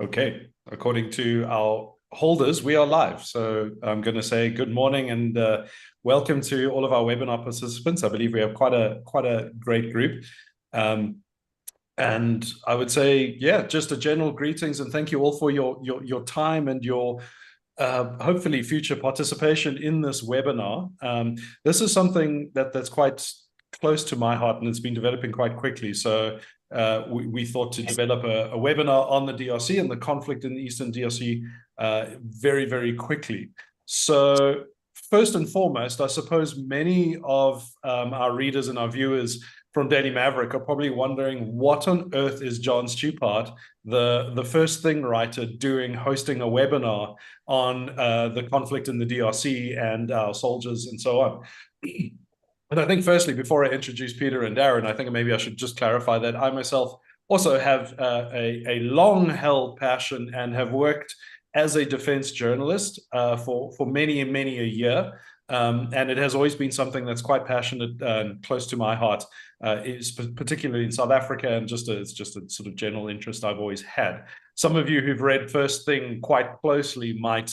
Okay, according to our holders, we are live. So I'm going to say good morning and welcome to all of our webinar participants. I believe we have quite a great group. And I would say, yeah, just a general greetings and thank you all for your time and your hopefully future participation in this webinar. This is something that's quite close to my heart and it's been developing quite quickly. So we thought to develop a webinar on the DRC and the conflict in the Eastern DRC very, very quickly. So first and foremost, I suppose many of our readers and our viewers from Daily Maverick are probably wondering what on earth is John Stupart, the first thing writer, doing hosting a webinar on the conflict in the DRC and our soldiers and so on. And I think firstly, before I introduce Peter and Darren, I think maybe I should just clarify that I myself also have a long-held passion and have worked as a defense journalist for many a year. And it has always been something that's quite passionate and close to my heart, is particularly in South Africa, and it's just a sort of general interest I've always had. Some of you who've read First Thing quite closely might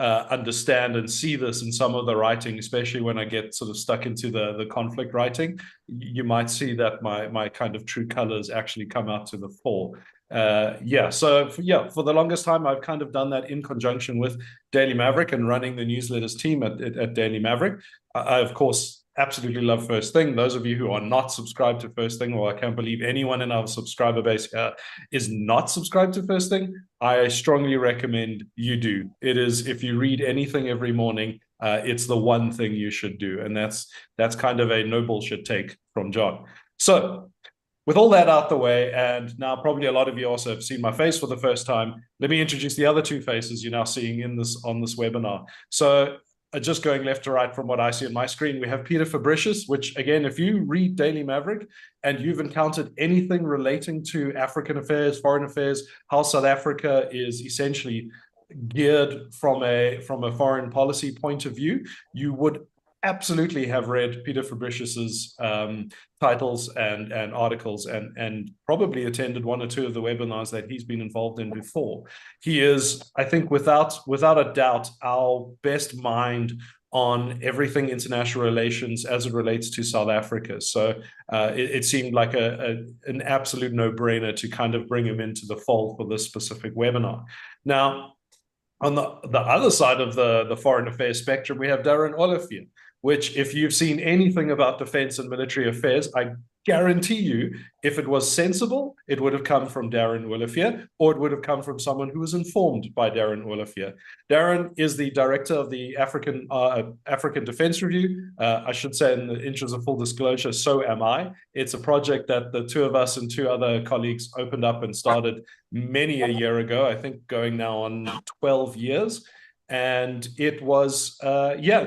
understand and see this in some of the writing, especially when I get sort of stuck into the conflict writing. You might see that my kind of true colors actually come out to the fore. For the longest time, I've kind of done that in conjunction with Daily Maverick and running the newsletters team at Daily Maverick. I, of course, absolutely love First Thing. Those of you who are not subscribed to First Thing, or I can't believe anyone in our subscriber base is not subscribed to First Thing, I strongly recommend you do. It is, if you read anything every morning, it's the one thing you should do. And that's kind of a no bullshit take from John. So with all that out the way, and now probably a lot of you also have seen my face for the first time, let me introduce the other two faces you're now seeing on this webinar. So just going left to right from what I see on my screen, we have Peter Fabricius, which again, if you read Daily Maverick and you've encountered anything relating to African affairs, foreign affairs, how South Africa is essentially geared from a foreign policy point of view, you would absolutely have read Peter Fabricius's titles and articles and probably attended one or two of the webinars that he's been involved in before. He is, I think, without a doubt, our best mind on everything international relations as it relates to South Africa. So it seemed like an absolute no-brainer to kind of bring him into the fold for this specific webinar. Now, on the other side of the foreign affairs spectrum, we have Darren Olivier, which, if you've seen anything about defense and military affairs, I guarantee you, if it was sensible, it would have come from Darren Olivier, or it would have come from someone who was informed by Darren Olivier. Darren is the director of the African Defense Review. I should say, in the interest of full disclosure, so am I. It's a project that the two of us and two other colleagues opened up and started many a year ago, I think going now on 12 years. And it was,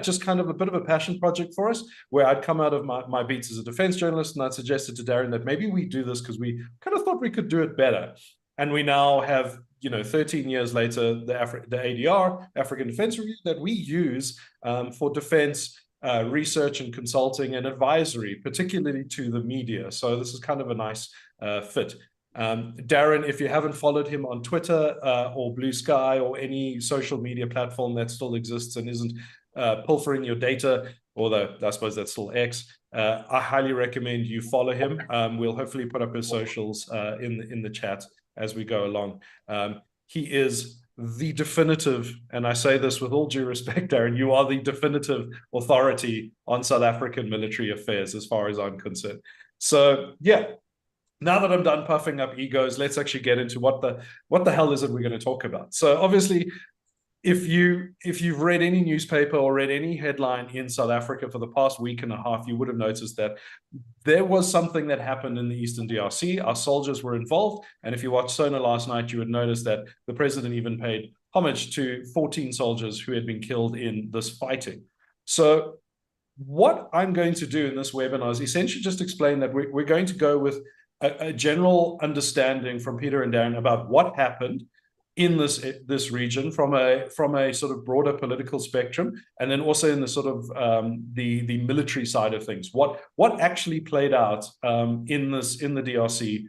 just kind of a bit of a passion project for us, where I'd come out of my beats as a defense journalist, and I'd suggested to Darren that maybe we do this because we kind of thought we could do it better. And we now have, 13 years later, the ADR, African Defense Review, that we use for defense research and consulting and advisory, particularly to the media. So this is kind of a nice fit. Darren, if you haven't followed him on Twitter or Blue Sky or any social media platform that still exists and isn't pilfering your data, although I suppose that's still X, I highly recommend you follow him. We'll hopefully put up his socials in the chat as we go along. He is the definitive, and I say this with all due respect, Darren, you are the definitive authority on South African military affairs as far as I'm concerned. So, yeah. Now that I'm done puffing up egos, let's actually get into what the hell is it we're going to talk about. So obviously, if you've read any newspaper or read any headline in South Africa for the past week and a half, you would have noticed that there was something that happened in the Eastern DRC. Our soldiers were involved. And if you watched Sona last night, you would notice that the president even paid homage to 14 soldiers who had been killed in this fighting. So what I'm going to do in this webinar is essentially just explain that we're going to go with a general understanding from Peter and Darren about what happened in this region from a sort of broader political spectrum, and then also in the sort of the military side of things. What actually played out in the DRC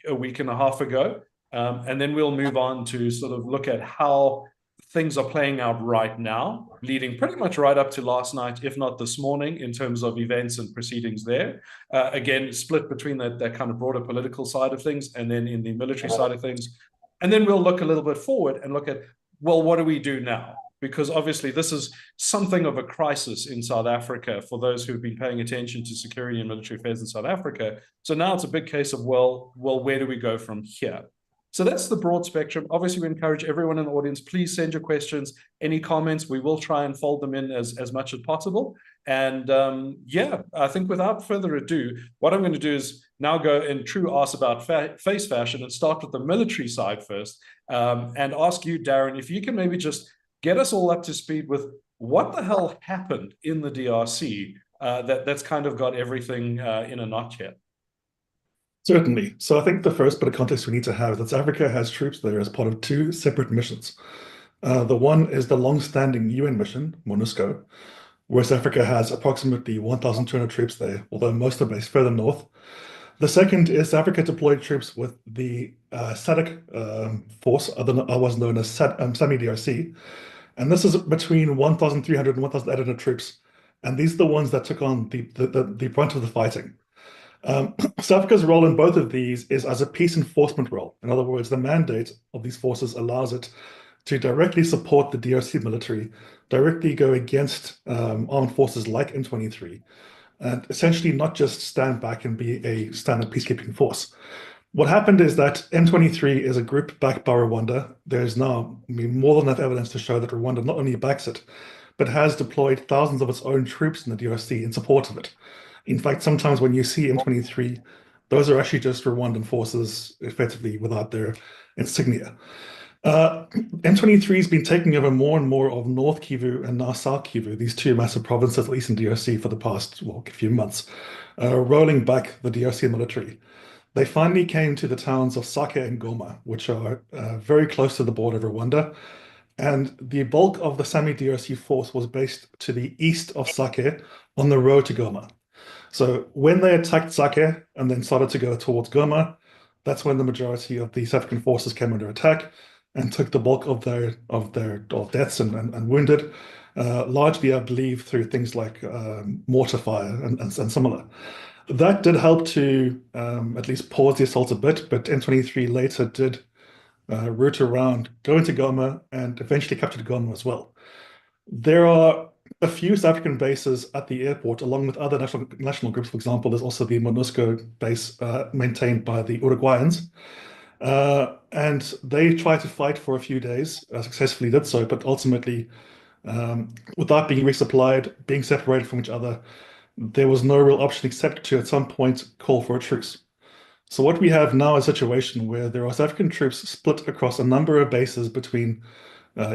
a week and a half ago, And then we'll move on to sort of look at how things are playing out right now, leading pretty much right up to last night, if not this morning, in terms of events and proceedings there. Again, split between that kind of broader political side of things and then in the military side of things. And then we'll look a little bit forward and look at, well, what do we do now? Because obviously this is something of a crisis in South Africa for those who've been paying attention to security and military affairs in South Africa. So now it's a big case of, well, where do we go from here? So that's the broad spectrum. Obviously, we encourage everyone in the audience, please send your questions, any comments. We will try and fold them in as much as possible. And yeah, I think without further ado, what I'm going to do is now go in true Ask About Face fashion and start with the military side first, and ask you, Darren, if you can maybe just get us all up to speed with what the hell happened in the DRC that's kind of got everything in a knot here. Certainly. So I think the first bit of context we need to have is that South Africa has troops there as part of two separate missions. The one is the long-standing UN mission, MONUSCO, where South Africa has approximately 1,200 troops there, although most are based further north. The second is South Africa deployed troops with the SADC force, otherwise known as SAMI-DRC, and this is between 1,300 and 1,800 troops, and these are the ones that took on the brunt of the fighting. South Africa's role in both of these is as a peace enforcement role. In other words, the mandate of these forces allows it to directly support the DRC military, directly go against armed forces like M23, and essentially not just stand back and be a standard peacekeeping force. What happened is that M23 is a group backed by Rwanda. There's now more than enough evidence to show that Rwanda not only backs it, but has deployed thousands of its own troops in the DRC in support of it. In fact, sometimes when you see M23, those are actually just Rwandan forces, effectively without their insignia. M23 has been taking over more and more of North Kivu and now South Kivu, these two massive provinces, at least in DRC, for the past few months, rolling back the DRC military. They finally came to the towns of Sake and Goma, which are very close to the border of Rwanda. And the bulk of the SAMI-DRC force was based to the east of Sake on the road to Goma. So when they attacked Sake and then started to go towards Goma, that's when the majority of the South African forces came under attack and took the bulk of their deaths and wounded, largely, I believe, through things like mortar fire and similar. That did help to at least pause the assault a bit, but M23 later did route around, go into Goma, and eventually captured Goma as well. There are a few South African bases at the airport, along with other national groups. For example, there's also the MONUSCO base maintained by the Uruguayans. And they tried to fight for a few days, successfully did so, but ultimately, without being resupplied, being separated from each other, there was no real option except to, at some point, call for a truce. So what we have now is a situation where there are South African troops split across a number of bases between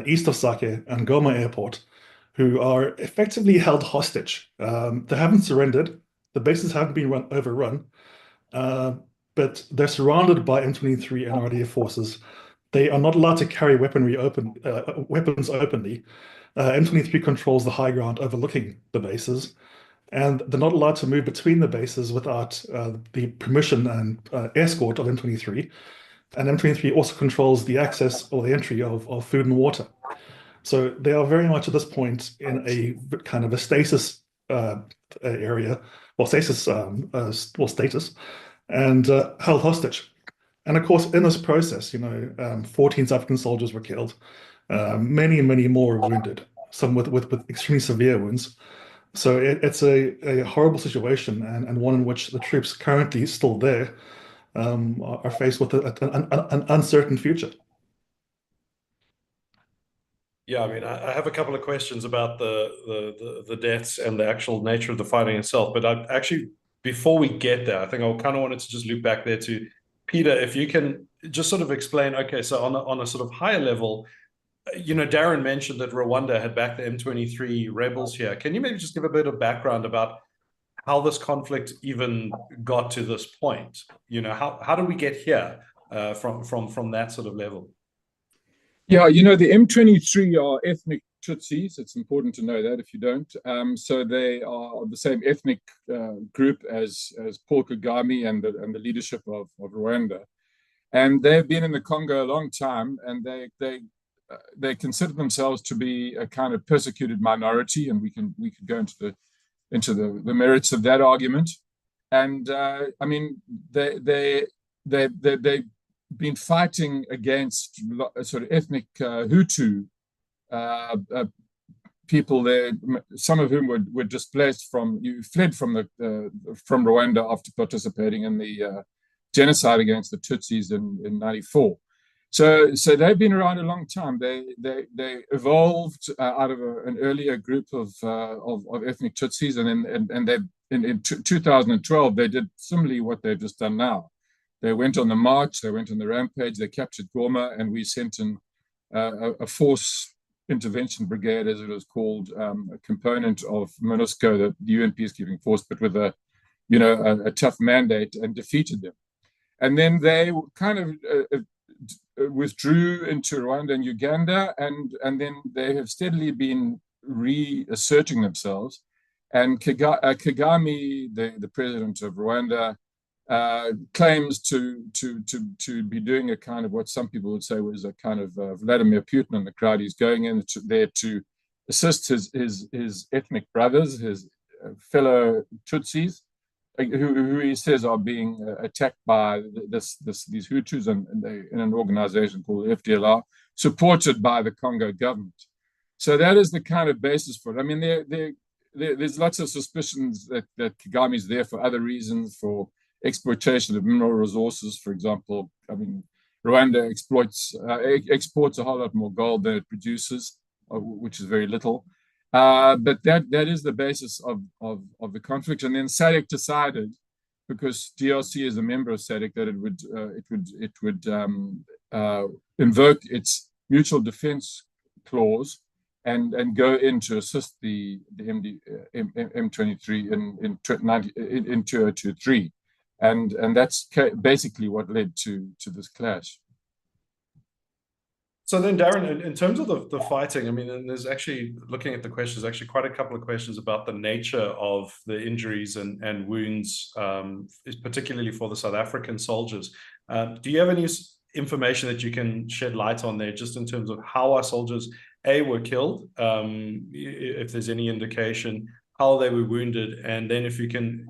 east of Sake and Goma Airport, who are effectively held hostage. They haven't surrendered. The bases haven't been overrun, but they're surrounded by M23 and RDF forces. They are not allowed to carry weapons openly. M23 controls the high ground overlooking the bases, and they're not allowed to move between the bases without the permission and escort of M23. And M23 also controls the access or the entry of food and water. So they are very much at this point in a kind of a stasis area, or status, and held hostage. And of course, in this process, 14 South African soldiers were killed, many, many more were wounded, some with extremely severe wounds. So it's a horrible situation, and one in which the troops currently still there are faced with an uncertain future. Yeah, I mean, I have a couple of questions about the deaths and the actual nature of the fighting itself. But I actually, before we get there, I think I kind of wanted to just loop back there to Peter, if you can just sort of explain, okay, so on a sort of higher level, Darren mentioned that Rwanda had backed the M23 rebels here. Can you maybe just give a bit of background about how this conflict even got to this point? How do we get here from that sort of level? Yeah, the M23 are ethnic Tutsis. It's important to know that if you don't. So they are the same ethnic group as Paul Kagame and the leadership of Rwanda. And they've been in the Congo a long time, and they consider themselves to be a kind of persecuted minority, and we could go into the merits of that argument. And I mean, they've been fighting against sort of ethnic Hutu people there, some of whom were displaced fled from Rwanda after participating in the genocide against the Tutsis in '94. So they've been around a long time. They evolved out of an earlier group of ethnic Tutsis, and they in 2012 they did similarly what they've just done now. They went on the march, they went on the rampage, they captured Goma, and we sent in a force intervention brigade, as it was called, a component of MONUSCO, the UN peacekeeping force, but with a tough mandate, and defeated them. And then they kind of withdrew into Rwanda and Uganda, and then they have steadily been reasserting themselves. And Kagame, the president of Rwanda, claims to be doing a kind of what some people would say was a kind of Vladimir Putin in the crowd. He's going in there to assist his ethnic brothers, his fellow Tutsis, who he says are being attacked by these Hutus in an organization called FDLR, supported by the Congo government. So that is the kind of basis for it. I mean, there's lots of suspicions that Kagame is there for other reasons, for exploitation of mineral resources, for example. I mean, Rwanda exports a whole lot more gold than it produces, which is very little. But that is the basis of the conflict. And then SADC decided, because DRC is a member of SADC, that it would invoke its mutual defense clause and go in to assist the M23 in 2023. And that's basically what led to this clash. So then, Darren, in terms of the fighting, I mean, and there's actually, looking at the questions, actually quite a couple of questions about the nature of the injuries and wounds, particularly for the South African soldiers. Do you have any information that you can shed light on there, just in terms of how our soldiers, were killed, if there's any indication, how they were wounded, and then if you can,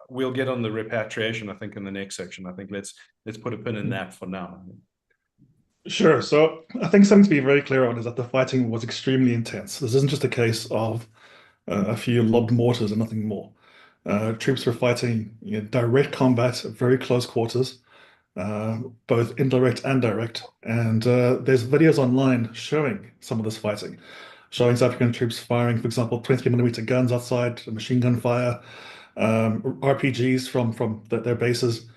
we'll get on the repatriation, I think, in the next section. I think let's put a pin in that for now. Sure. So I think something to be very clear on is that the fighting was extremely intense. This isn't just a case of a few lobbed mortars and nothing more. Troops were fighting direct combat, very close quarters, both indirect and direct. And there's videos online showing some of this fighting, showing South African troops firing, for example, 23mm guns outside, machine gun fire, RPGs from their bases.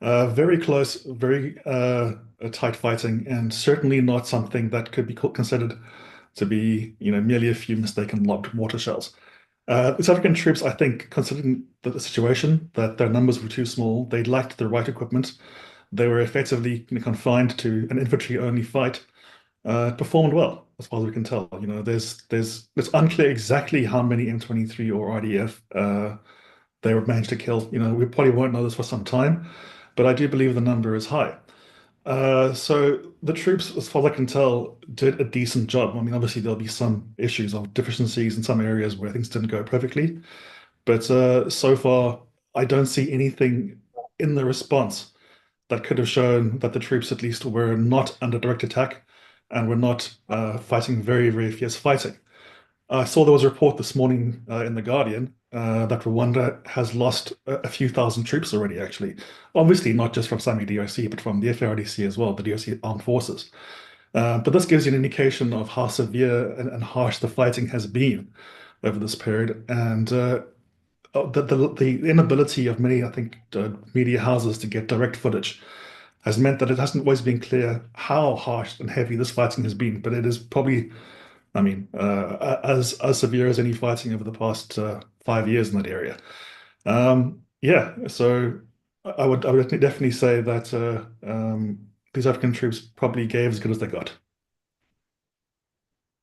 Very close, very tight fighting, and certainly not something that could be considered to be, merely a few mistaken lobbed mortar shells. The South African troops, I think, considering the situation, that their numbers were too small, they lacked the right equipment, they were effectively confined to an infantry-only fight, performed well, as far as we can tell. It's unclear exactly how many M23 or RDF they were managed to kill. We probably won't know this for some time, but I do believe the number is high. So the troops, as far as I can tell, did a decent job. I mean, obviously there'll be some issues of deficiencies in some areas where things didn't go perfectly, but so far I don't see anything in the response that could have shown that the troops at least were not under direct attack and were not fighting very, very fierce fighting. I saw there was a report this morning in The Guardian that Rwanda has lost a few thousand troops already, actually. Obviously, not just from SAMI DRC, but from the FARDC as well, the DRC armed forces. But this gives you an indication of how severe and harsh the fighting has been over this period. And the inability of many, I think, media houses to get direct footage has meant that it hasn't always been clear how harsh and heavy this fighting has been. But it is probably, I mean, as severe as any fighting over the past 5 years in that area. Yeah, so I would definitely say that these African troops probably gave as good as they got.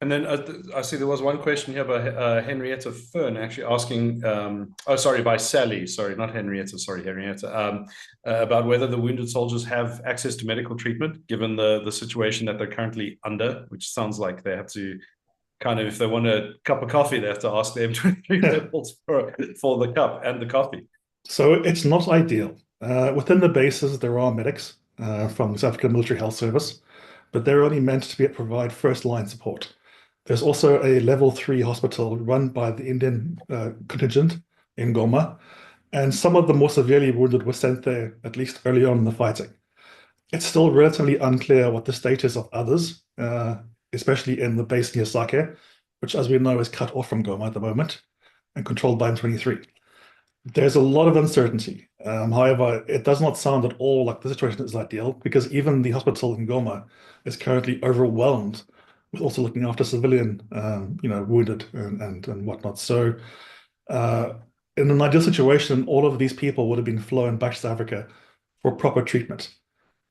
And then I see there was one question here by Henrietta Fern actually asking, by Sally, sorry, not Henrietta, sorry, Henrietta, about whether the wounded soldiers have access to medical treatment, given the situation that they're currently under, which sounds like they have to kind of, if they want a cup of coffee, they have to ask the M23 levels for the cup and the coffee. So it's not ideal. Within the bases, there are medics from the South African Military Health Service, but they're only meant to provide first-line support. There's also a level 3 hospital run by the Indian contingent in Goma, and some of the more severely wounded were sent there at least early on in the fighting. It's still relatively unclear what the status of others, especially in the base near Sake, which, as we know, is cut off from Goma at the moment and controlled by M23. There's a lot of uncertainty. However, it does not sound at all like the situation is ideal, because even the hospital in Goma is currently overwhelmed with also looking after civilian, wounded and whatnot. So, in an ideal situation, all of these people would have been flown back to South Africa for proper treatment.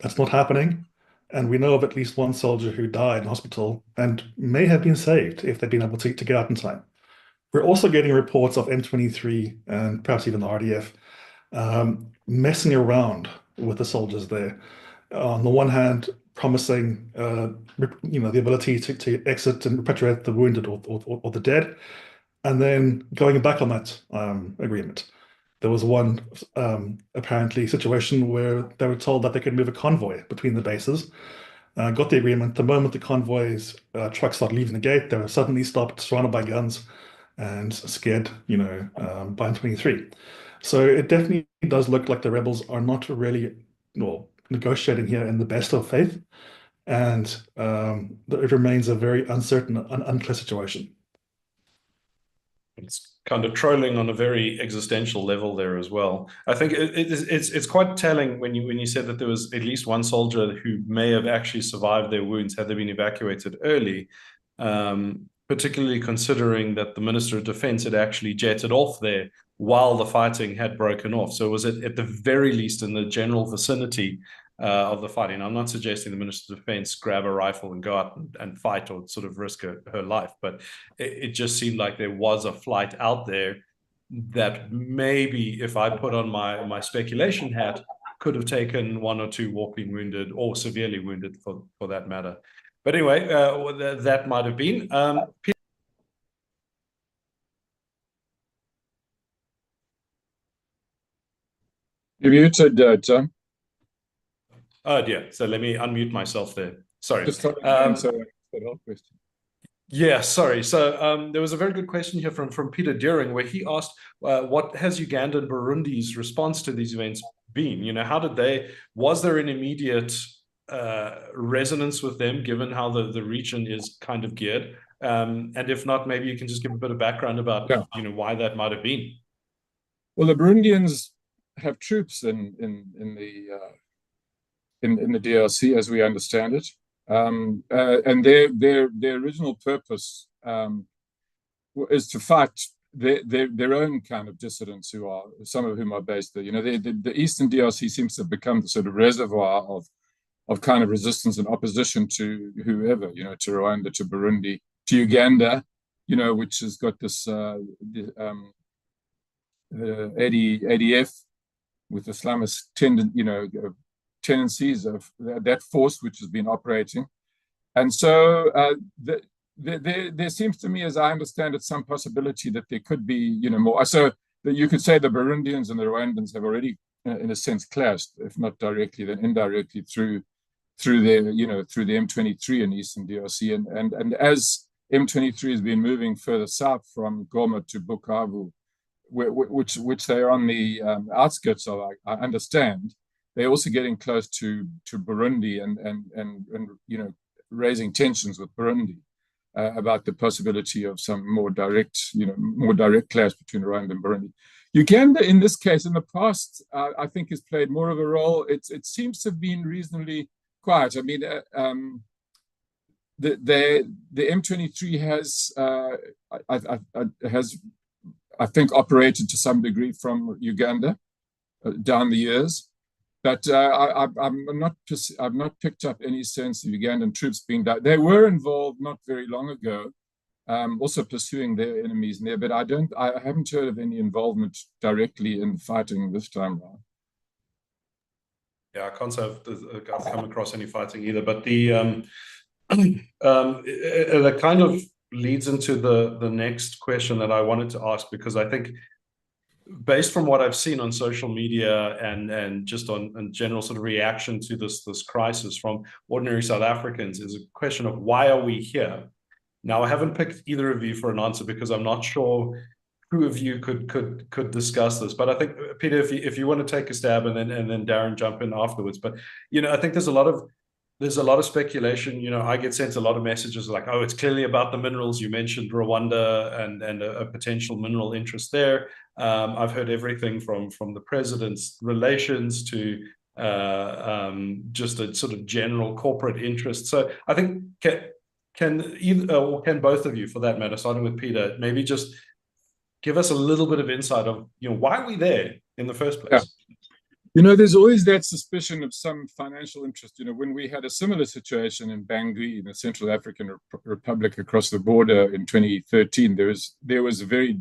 That's not happening, and we know of at least one soldier who died in hospital and may have been saved if they'd been able to get out in time. We're also getting reports of M23 and perhaps even the RDF messing around with the soldiers there. On the one hand, promising the ability to exit and repatriate the wounded or the dead, and then going back on that agreement. There was one apparently situation where they were told that they could move a convoy between the bases. Got the agreement. The moment the convoy's trucks started leaving the gate, they were suddenly stopped, surrounded by guns, and scared, by M23. So it definitely does look like the rebels are not really, negotiating here in the best of faith, and it remains a very uncertain, unclear situation. It's kind of trolling on a very existential level there as well. I think it's quite telling when you said that there was at least one soldier who may have actually survived their wounds had they been evacuated early, particularly considering that the Minister of Defense had actually jetted off there while the fighting had broken off. So was it at the very least in the general vicinity of the fighting? I'm not suggesting the Minister of Defense grab a rifle and go out and fight or sort of risk her life, but it just seemed like there was a flight out there that maybe, if I put on my speculation hat, could have taken one or two walking wounded or severely wounded for that matter. But anyway, that might have been. You muted, John. Oh dear. So let me unmute myself there. Sorry. Just answer that whole question. Yeah, sorry. So there was a very good question here from Peter Deering, where he asked, what has Uganda and Burundi's response to these events been? How did was there an immediate resonance with them, given how the region is kind of geared? And if not, maybe you can just give a bit of background about, why that might have been. Well, the Burundians have troops in the DRC, as we understand it, and their original purpose is to fight their own kind of dissidents, some of whom are based there. The Eastern DRC seems to have become the sort of reservoir of kind of resistance and opposition to whoever, to Rwanda, to Burundi, to Uganda, which has got this ADF with Islamist tendencies of that force which has been operating. And so there seems to me, as I understand it, some possibility that there could be, more. So that you could say the Burundians and the Rwandans have already, in a sense, clashed, if not directly, then indirectly through the M23 in Eastern DRC. And as M23 has been moving further south from Goma to Bukavu, which they are on the outskirts of, I understand, they're also getting close to Burundi and raising tensions with Burundi about the possibility of some more direct clash between Rwanda and Burundi. Uganda, in this case, in the past, I think has played more of a role. It seems to have been reasonably quiet. I mean, the M23 has I think operated to some degree from Uganda down the years, But I've not picked up any sense of Ugandan troops being done. They were involved not very long ago, also pursuing their enemies there. But I haven't heard of any involvement directly in fighting this time around. Yeah, I can't say I've come across any fighting either. But that kind of leads into the next question that I wanted to ask, because I think, based from what I've seen on social media and just on general sort of reaction to this crisis from ordinary South Africans, is a question of why are we here? Now, I haven't picked either of you for an answer because I'm not sure who of you could discuss this. But I think, Peter, if you want to take a stab, and then Darren jump in afterwards. But I think there's a lot of speculation. I get sent a lot of messages like, oh, it's clearly about the minerals. You mentioned Rwanda and a potential mineral interest there. I've heard everything from the president's relations to just a sort of general corporate interest. So I think can both of you, for that matter, starting with Peter, maybe just give us a little bit of insight of why are we there in the first place? Yeah. There's always that suspicion of some financial interest. When we had a similar situation in Bangui, in the Central African Republic, across the border in 2013, there was a very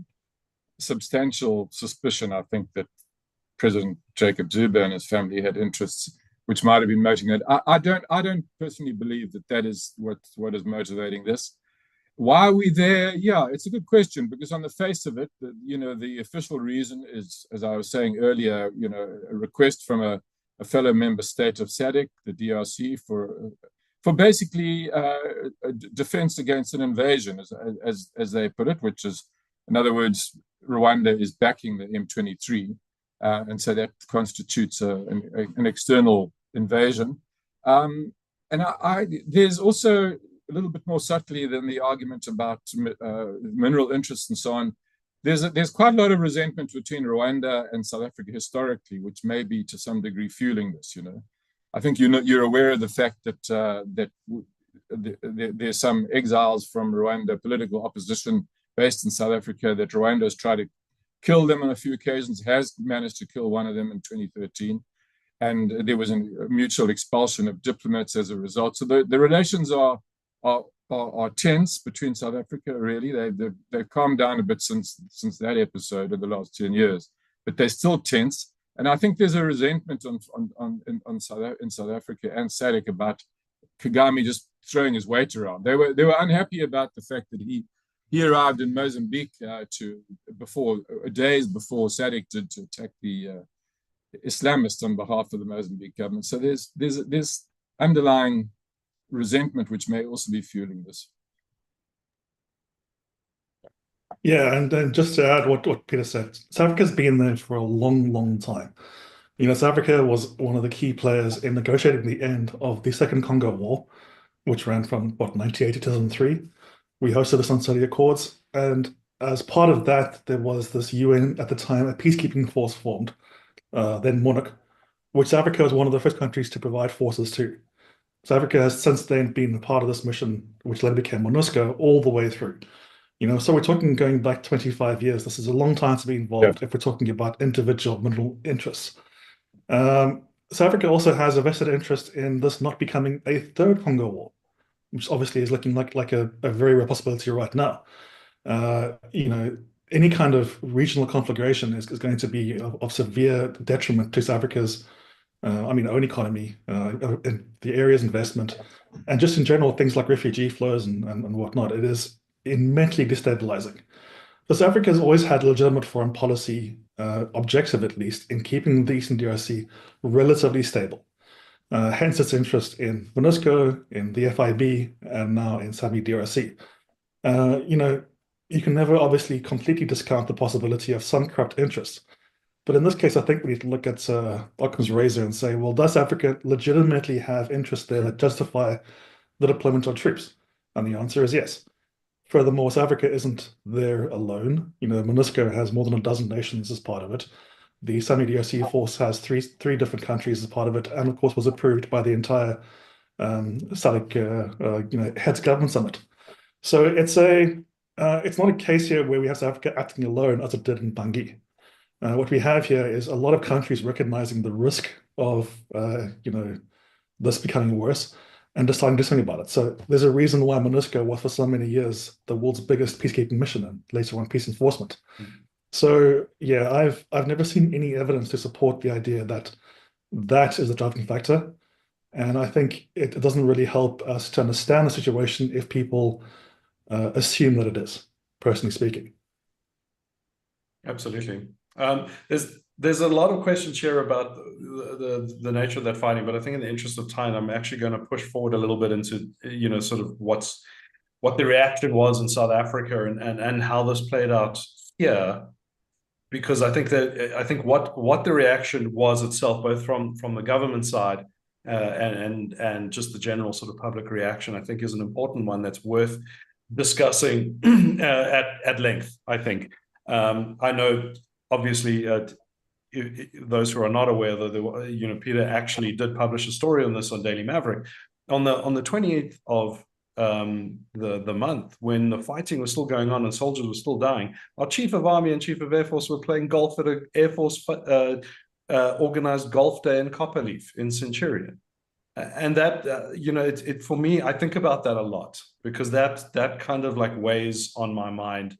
substantial suspicion, I think, that President Jacob Zuma and his family had interests which might have been motivating it. I don't personally believe that is what is motivating this. Why are we there? Yeah, it's a good question, because on the face of it, the official reason is, as I was saying earlier, a request from a fellow member state of SADC, the DRC, for basically defense against an invasion, as they put it, which is, in other words, Rwanda is backing the M23, and so that constitutes an external invasion. And there's also, a little bit more subtly than the argument about mineral interests and so on, there's quite a lot of resentment between Rwanda and South Africa historically, which may be to some degree fueling this. I think you're aware of the fact that there's some exiles from Rwanda, political opposition based in South Africa, that Rwanda has tried to kill them on a few occasions, has managed to kill one of them in 2013. And there was a mutual expulsion of diplomats as a result. So the relations are tense between South Africa. Really, they've calmed down a bit since that episode of the last 10 years, but they're still tense. And I think there's a resentment in South Africa and SADC about Kagame just throwing his weight around. They were unhappy about the fact that he arrived in Mozambique days before SADC did to attack the Islamists on behalf of the Mozambique government. So there's underlying resentment which may also be fueling this. Yeah, and then just to add what Peter said, South Africa's been there for a long, long time. South Africa was one of the key players in negotiating the end of the Second Congo War, which ran from 1980 to 2003. We hosted the Sun City Accords, and as part of that, there was this UN, at the time, a peacekeeping force formed, then MONUC, which South Africa was one of the first countries to provide forces to. South Africa has since then been a part of this mission, which later became MONUSCO, all the way through. So we're talking going back 25 years. This is a long time to be involved if we're talking about individual mineral interests. South Africa also has a vested interest in this not becoming a third Congo War, which obviously is looking like a very real possibility right now. Any kind of regional conflagration is going to be of severe detriment to South Africa's own economy, in the area's investment, and just in general, things like refugee flows and whatnot. It is immensely destabilizing. So South Africa has always had a legitimate foreign policy objective, at least, in keeping the Eastern DRC relatively stable. Hence its interest in MONUSCO, in the FIB, and now in SAMI DRC. You can never obviously completely discount the possibility of some corrupt interests. But in this case, I think we need to look at Occam's razor and say, well, does Africa legitimately have interests there that justify the deployment of troops? And the answer is yes. Furthermore, South Africa isn't there alone. MONUSCO has more than a dozen nations as part of it. The SAMI DRC force has three different countries as part of it, and of course was approved by the entire SADC heads government summit. So it's not a case here where we have South Africa acting alone as it did in Bangui. What we have here is a lot of countries recognizing the risk of, this becoming worse and deciding to do something about it. So there's a reason why MONUSCO was for so many years the world's biggest peacekeeping mission and later on peace enforcement. So yeah, I've never seen any evidence to support the idea that that is the driving factor. And I think it doesn't really help us to understand the situation if people assume that it is, personally speaking. Absolutely. There's a lot of questions here about the nature of that fighting, but I think in the interest of time, I'm actually going to push forward a little bit into, sort of what the reaction was in South Africa and how this played out here, because I think what the reaction was itself, both from the government side and just the general sort of public reaction, I think is an important one that's worth discussing at length, I think. I know, obviously, those who are not aware, that Peter actually did publish a story on this on Daily Maverick on the 28th of the month, when the fighting was still going on and soldiers were still dying. Our chief of army and chief of air force were playing golf at an air force organized golf day in Copperleaf in Centurion. And that, it for me, I think about that a lot, because that kind of like weighs on my mind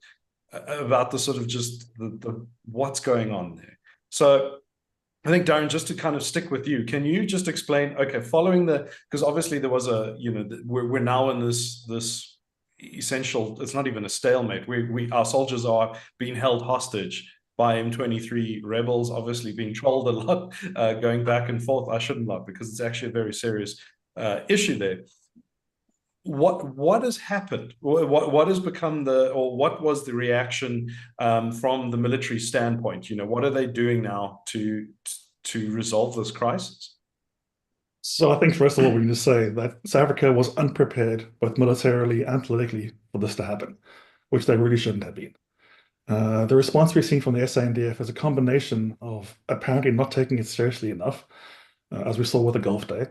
about the sort of just the what's going on there. So I think, Darren, just to kind of stick with you, can you just explain, okay, following because obviously there was we're now in this essential, it's not even a stalemate. Our soldiers are being held hostage by M23 rebels, obviously being trolled a lot, going back and forth. I shouldn't laugh, because it's actually a very serious issue there. What has happened? What has become what was the reaction from the military standpoint? What are they doing now to resolve this crisis? So I think first of all, we need to say that South Africa was unprepared, both militarily and politically, for this to happen, which they really shouldn't have been. The response we've seen from the SANDF is a combination of apparently not taking it seriously enough, as we saw with the Gulf Day,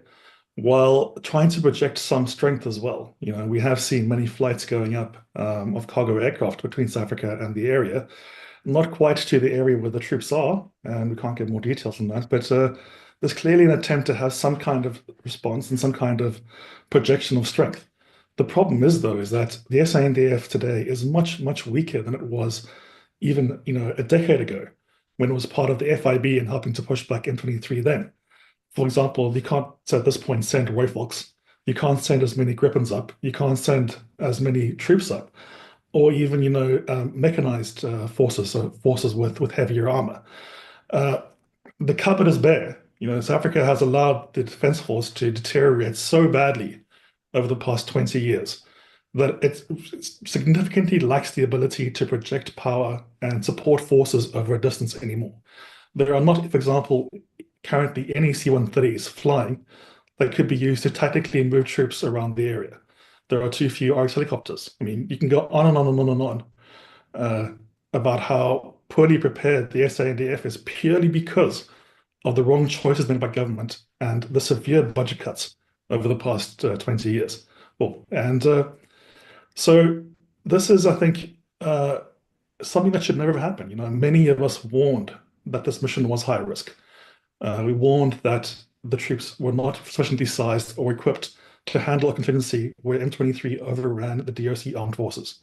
while trying to project some strength as well. We have seen many flights going up of cargo aircraft between South Africa and the area, not quite to the area where the troops are, and we can't get more details on that, but there's clearly an attempt to have some kind of response and some kind of projection of strength. The problem is, though, is that the SANDF today is much, much weaker than it was even, a decade ago, when it was part of the FIB and helping to push back M23 then. For example, you can't, at this point, send Rooivalks. You can't send as many Gripens up. You can't send as many troops up, or even, mechanized forces, so forces with heavier armor. The cupboard is bare. South Africa has allowed the defense force to deteriorate so badly over the past 20 years that it significantly lacks the ability to project power and support forces over a distance anymore. There are not, for example, currently any C-130s flying that could be used to tactically move troops around the area. There are too few RX helicopters. I mean, you can go on and on and on and on about how poorly prepared the SANDF is, purely because of the wrong choices made by government and the severe budget cuts over the past 20 years. So this is, I think, something that should never have happened. Many of us warned that this mission was high risk. We warned that the troops were not sufficiently sized or equipped to handle a contingency where M23 overran the DRC armed forces.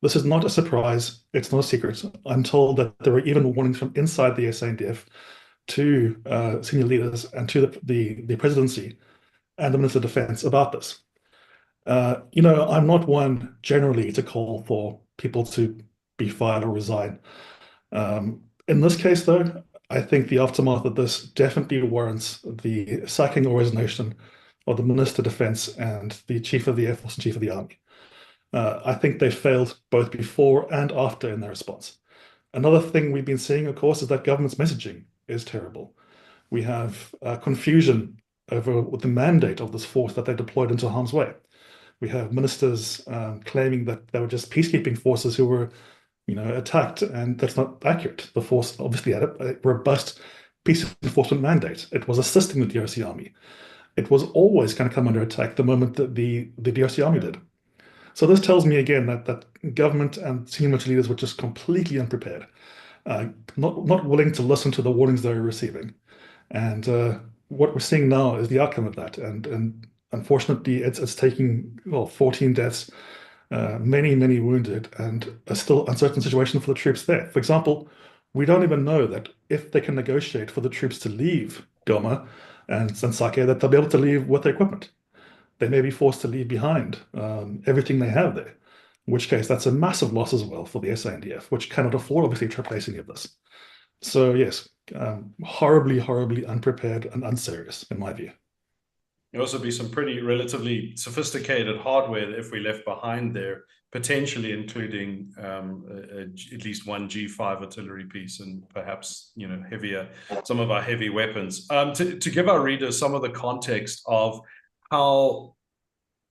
This is not a surprise. It's not a secret. I'm told that there were even warnings from inside the SANDF to senior leaders and to the presidency and the Minister of Defense about this. I'm not one generally to call for people to be fired or resign. In this case, though, I think the aftermath of this definitely warrants the sacking or resignation of the Minister of Defense and the Chief of the Air Force and Chief of the Army. I think they failed both before and after in their response. Another thing we've been seeing, of course, is that government's messaging is terrible. We have confusion over the mandate of this force that they deployed into harm's way. We have ministers claiming that they were just peacekeeping forces who were, attacked, and that's not accurate. The force obviously had a robust peace enforcement mandate. It was assisting the DRC army. It was always going to come under attack the moment that the DRC army did. So this tells me again that government and senior military leaders were just completely unprepared. not willing to listen to the warnings they're receiving. And what we're seeing now is the outcome of that. And unfortunately, it's taking, well, 14 deaths, many, many wounded, and a still uncertain situation for the troops there. For example, we don't even know that if they can negotiate for the troops to leave Goma and Sake, that they'll be able to leave with their equipment. They may be forced to leave behind everything they have there, in which case that's a massive loss as well for the SANDF, which cannot afford, obviously, to replace any of this. So yes, horribly, horribly unprepared and unserious, in my view. There'll also be some pretty relatively sophisticated hardware if we left behind there, potentially including at least one G5 artillery piece and perhaps, you know, some of our heavy weapons. To give our readers some of the context of how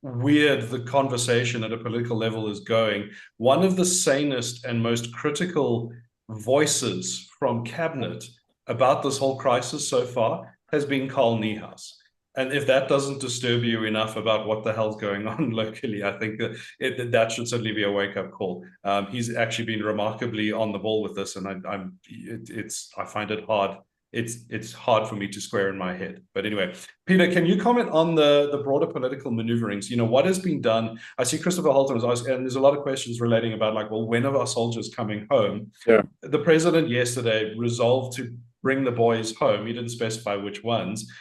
weird the conversation at a political level is going, one of the sanest and most critical voices from cabinet about this whole crisis so far has been Carl Niehaus. And if that doesn't disturb you enough about what the hell's going on locally, I think that should certainly be a wake-up call. He's actually been remarkably on the ball with this, and I find it hard. It's hard for me to square in my head. But anyway, Peter, can you comment on the broader political maneuverings? You know, what has been done? I see Christopher Holton was asking, and there's a lot of questions relating about, like, well, when are our soldiers coming home? Yeah. The president yesterday resolved to bring the boys home. He didn't specify which ones.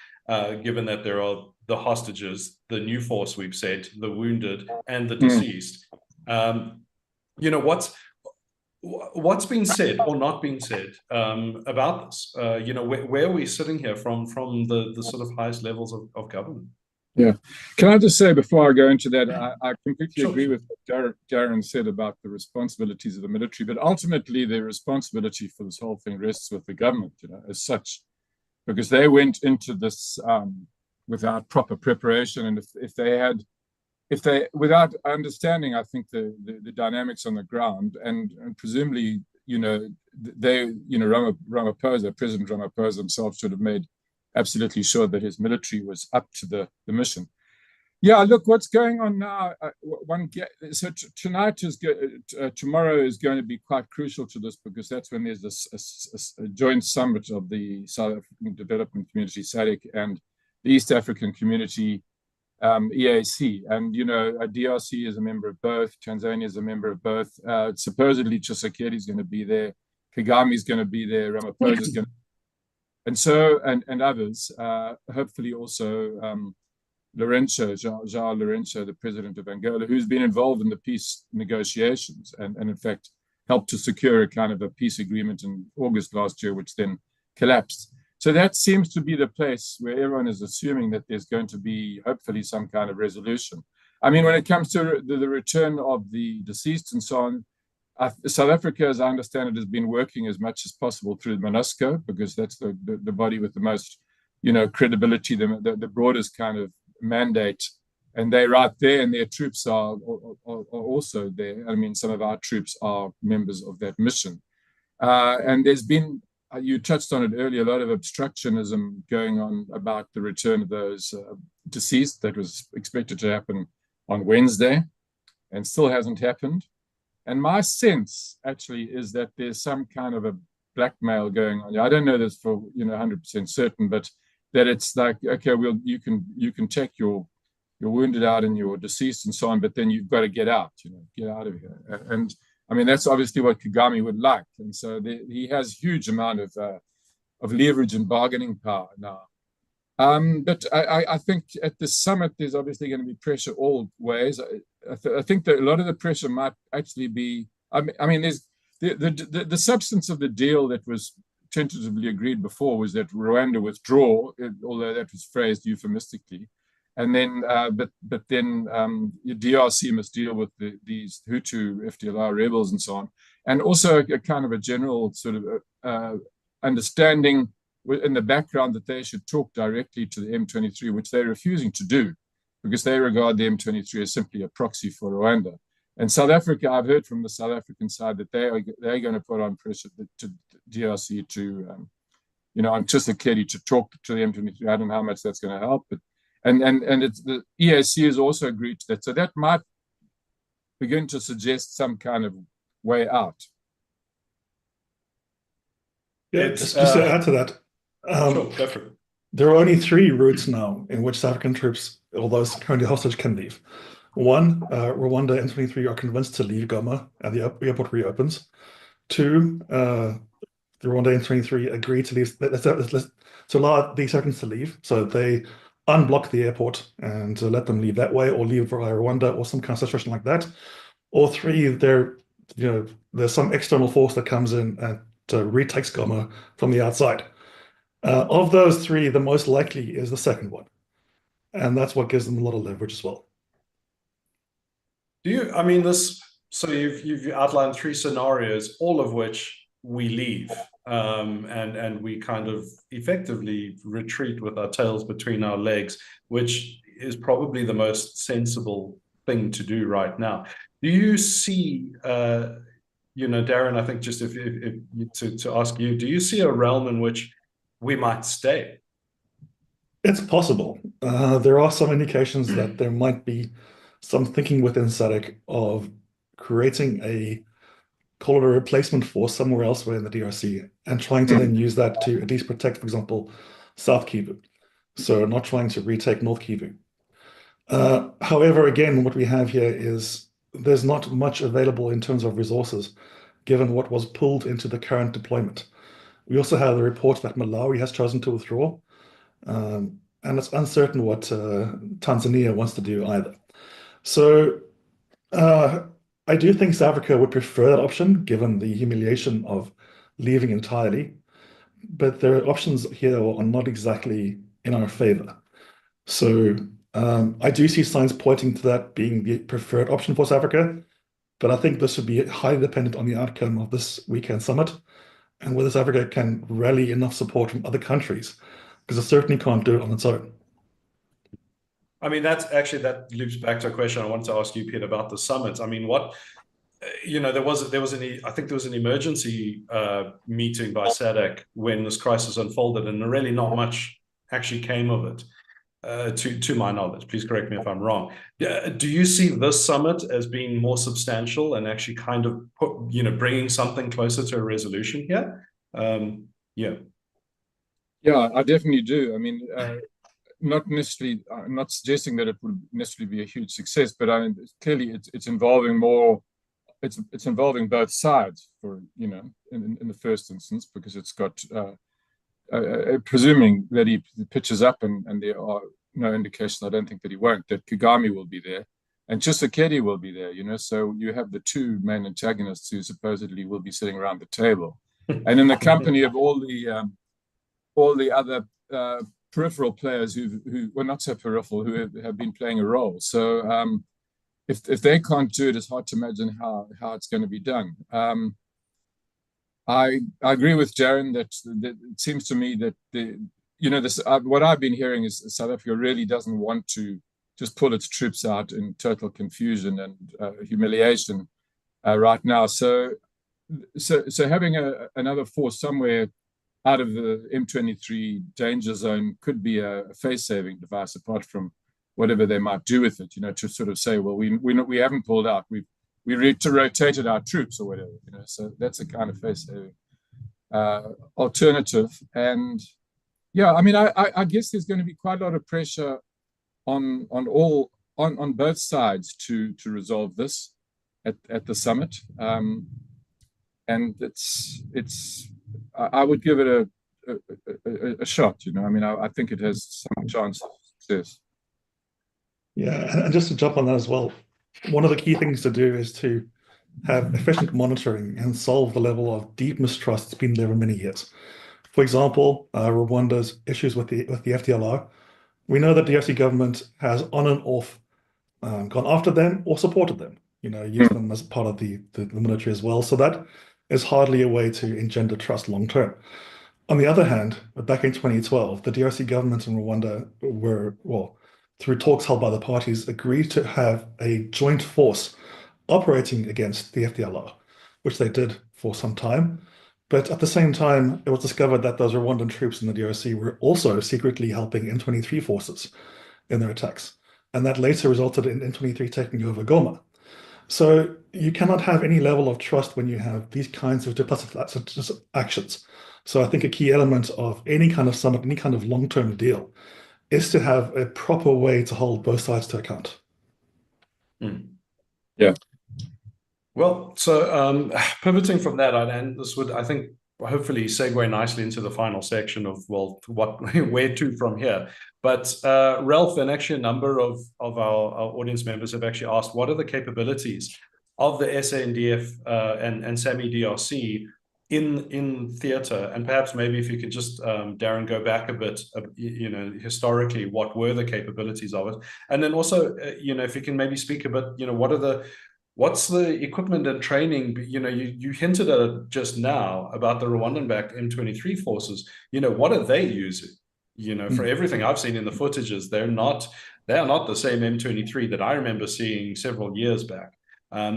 Given that there are the hostages, the new force we've said, the wounded, and the deceased. You know, what's been said or not been said about this? You know, where are we sitting here from the sort of highest levels of government? Yeah. Can I just say before I go into that, I completely agree with what Darren said about the responsibilities of the military, but ultimately the responsibility for this whole thing rests with the government, you know, as such. Because they went into this without proper preparation, and if they without understanding, I think the dynamics on the ground, and presumably, you know, Ramaphosa, President Ramaphosa himself should have made absolutely sure that his military was up to the mission. Yeah, look, what's going on now? Tomorrow is going to be quite crucial to this, because that's when there's a joint summit of the South African Development Community, SADC, and the East African Community, EAC. And, you know, DRC is a member of both. Tanzania is a member of both. Supposedly, Tshisekedi is going to be there. Kagame is going to be there. Ramaphosa is going to, and others. Hopefully also João Lourenço, the president of Angola, who's been involved in the peace negotiations and in fact helped to secure a kind of a peace agreement in August last year, which then collapsed. So that seems to be the place where everyone is assuming that there's going to be hopefully some kind of resolution. I mean, when it comes to the return of the deceased and so on, South Africa, as I understand it, has been working as much as possible through MONUSCO, because that's the body with the most, you know, credibility, the broadest kind of mandate, and they're right there, and their troops are also there. I mean, some of our troops are members of that mission, and there's been, you touched on it earlier, a lot of obstructionism going on about the return of those deceased. That was expected to happen on Wednesday and still hasn't happened. And my sense actually is that there's some kind of a blackmail going on. I don't know this for 100% certain, but that it's like, okay, well, you can check your wounded out and your deceased and so on, but then you've got to get out, get out of here. And I mean, that's obviously what Kagame would like. And so he has huge amount of leverage and bargaining power now. But I think at the summit, there's obviously going to be pressure all ways. I think that a lot of the pressure might actually be, I mean, there's the substance of the deal that was tentatively agreed before was that Rwanda withdraw, although that was phrased euphemistically. And then, but then DRC must deal with these Hutu FDLR rebels and so on. And also a kind of a general sort of understanding in the background that they should talk directly to the M23, which they're refusing to do because they regard the M23 as simply a proxy for Rwanda. And South Africa, I've heard from the South African side that they're going to put on pressure to DRC to, on Tshisekedi to talk to the M23. I don't know how much that's going to help, but and it's the EAC has also agreed to that. So that might begin to suggest some kind of way out. Yeah, It's just to add to that, sure, go for it. there are only 3 routes now in which South African troops, although currently hostage, can leave. One, Rwanda and 23 are convinced to leave Goma and the airport reopens. 2, the Rwanda and 23 agree to leave, to allow the Africans to leave. So they unblock the airport and let them leave that way, or leave via Rwanda, or some kind of situation like that. Or 3, there's some external force that comes in and retakes Goma from the outside. Of those 3, the most likely is the second one, and that's what gives them a lot of leverage as well. I mean, so you've outlined 3 scenarios, all of which we leave, and we kind of effectively retreat with our tails between our legs, which is probably the most sensible thing to do right now. Do you see, Darren, I think just if to ask you, do you see a realm in which we might stay? It's possible. There are some indications that there might be some thinking within SADC of creating call it a replacement force somewhere elsewhere in the DRC, and trying to then use that to at least protect, for example, South Kivu. So not trying to retake North Kivu. However, again, what we have here is there's not much available in terms of resources, given what was pulled into the current deployment. We also have the report that Malawi has chosen to withdraw, and it's uncertain what Tanzania wants to do either. So I do think South Africa would prefer that option, given the humiliation of leaving entirely. But their options here are not exactly in our favor. So I do see signs pointing to that being the preferred option for South Africa. But I think this would be highly dependent on the outcome of this weekend summit, and whether South Africa can rally enough support from other countries, because it certainly can't do it on its own. I mean, that loops back to a question I wanted to ask you, Pete, about the summit. I mean, what, there was an emergency meeting by SADC when this crisis unfolded, and really not much actually came of it, to my knowledge. Please correct me if I'm wrong. Do you see this summit as being more substantial and actually kind of bringing something closer to a resolution here? Yeah. Yeah, I definitely do. I mean, not necessarily, I'm not suggesting that it would necessarily be a huge success, but I mean, clearly it's involving more, it's involving both sides for, in the first instance, because it's got, presuming that he pitches up, and there are no indications, I don't think that he won't, that Kagame will be there and Tshisekedi will be there, so you have the 2 main antagonists who supposedly will be sitting around the table. And in the company of all the other peripheral players who were not so peripheral, who have been playing a role. So if they can't do it, it's hard to imagine how it's going to be done. I agree with Darren that it seems to me that what I've been hearing is South Africa really doesn't want to just pull its troops out in total confusion and humiliation right now. So having another force somewhere out of the M23 danger zone could be a face-saving device, apart from whatever they might do with it, to sort of say, well, we haven't pulled out, we rotated our troops or whatever, so that's a kind of face-saving alternative. And yeah, I mean, I guess there's going to be quite a lot of pressure on both sides to resolve this at the summit, and I would give it a shot. I mean, I think it has some chance of success. Yeah, and just to jump on that as well, one of the key things to do is to have efficient monitoring and solve the level of deep mistrust that's been there for many years. For example, Rwanda's issues with the FDLR. We know that the DRC government has on and off gone after them or supported them, used them as part of the military as well. So that is hardly a way to engender trust long term. On the other hand, back in 2012, the DRC government and Rwanda were, through talks held by the parties, agreed to have a joint force operating against the FDLR, which they did for some time. But at the same time, it was discovered that those Rwandan troops in the DRC were also secretly helping M23 forces in their attacks. And that later resulted in M23 taking over Goma. So you cannot have any level of trust when you have these kinds of duplicitous actions. So I think a key element of any kind of summit, any kind of long-term deal, is to have a proper way to hold both sides to account. Yeah. Well, so pivoting from that, and this would, I think, hopefully segue nicely into the final section of, well, where to from here. But Ralph, and actually a number of our audience members have actually asked, what are the capabilities of the SANDF and SAMI DRC in theater? And perhaps maybe if you could just, Darren, go back a bit, historically, what were the capabilities of it? And then also, if you can maybe speak a bit, what's the equipment and training? You hinted at it just now about the Rwandan-backed M23 forces. What are they using? For everything I've seen in the footages, they are not the same M23 that I remember seeing several years back.